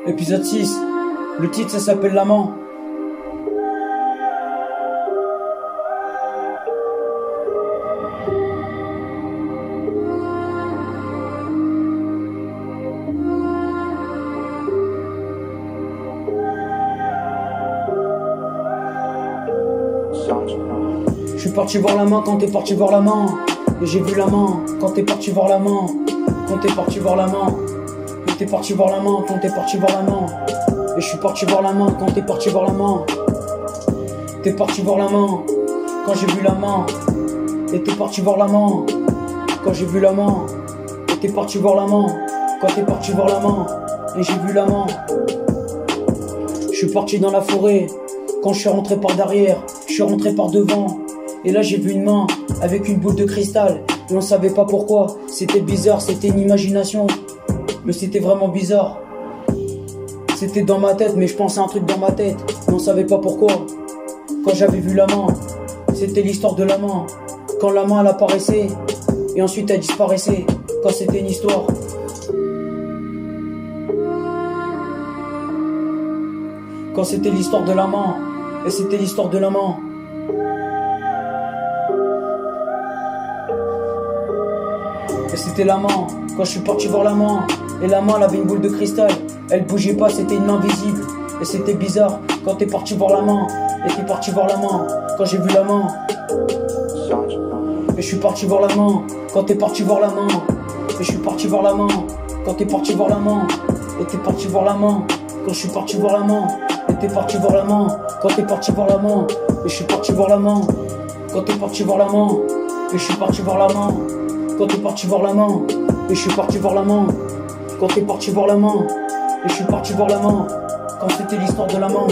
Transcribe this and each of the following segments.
Épisode 6. Le titre, ça s'appelle L'amant. Je suis parti voir l'amant quand t'es parti voir l'amant. Et j'ai vu l'amant quand t'es parti voir l'amant. Quand t'es parti voir l'amant. Et t'es parti voir l'amant quand t'es parti voir l'amant. Et je suis parti voir l'amant quand t'es parti voir l'amant. T'es parti voir l'amant quand j'ai vu l'amant. Et t'es parti voir l'amant quand j'ai vu l'amant. Et t'es parti voir l'amant quand t'es parti voir l'amant. Et j'ai vu l'amant. Je suis parti dans la forêt quand je suis rentré par derrière. Je suis rentré par devant. Et là j'ai vu une main avec une boule de cristal. Et on savait pas pourquoi. C'était bizarre, c'était une imagination. Mais c'était vraiment bizarre. C'était dans ma tête, mais je pensais à un truc dans ma tête. Mais on savait pas pourquoi. Quand j'avais vu l'amant, c'était l'histoire de l'amant. Quand l'amant elle apparaissait, et ensuite elle disparaissait. Quand c'était une histoire. Quand c'était l'histoire de l'amant. Et c'était l'histoire de l'amant. Et c'était l'amant, quand je suis parti voir l'amant. Et l'amant elle avait une boule de cristal. Elle bougeait pas, c'était une main visible. Et c'était bizarre, quand t'es parti voir l'amant. Et t'es parti voir l'amant, quand j'ai vu l'amant. Et je suis parti voir l'amant, quand t'es parti voir l'amant. Et je suis parti voir l'amant, quand t'es parti voir l'amant. Et t'es parti voir l'amant, quand je suis parti voir l'amant. Et t'es parti voir l'amant, quand t'es parti voir l'amant. Et je suis parti voir l'amant, quand t'es parti voir l'amant. Et je suis parti voir l'amant, quand t'es parti voir l'amant. Et je suis parti voir l'amant, quand t'es parti voir l'amant. Et je suis parti voir l'amant, quand c'était l'histoire de l'amant.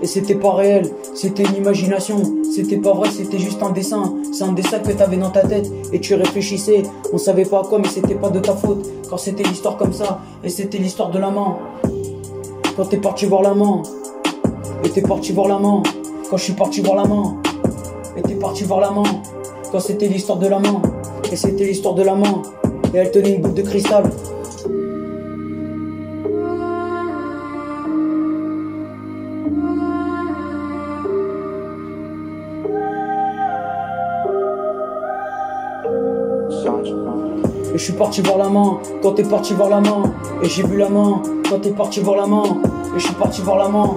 Et c'était pas réel, c'était une imagination. C'était pas vrai, c'était juste un dessin. C'est un dessin que t'avais dans ta tête. Et tu réfléchissais, on savait pas à quoi, mais c'était pas de ta faute. Quand c'était l'histoire comme ça, et c'était l'histoire de l'amant. Quand t'es parti voir l'amant. Et t'es parti voir l'amant, quand je suis parti voir l'amant. Et t'es parti voir l'amant, quand c'était l'histoire de l'amant. Et c'était l'histoire de l'amant. Et elle tenait une boule de cristal. Et je suis parti voir l'amant, quand t'es parti voir l'amant. Et j'ai vu l'amant, quand t'es parti voir l'amant. Et je suis parti voir l'amant,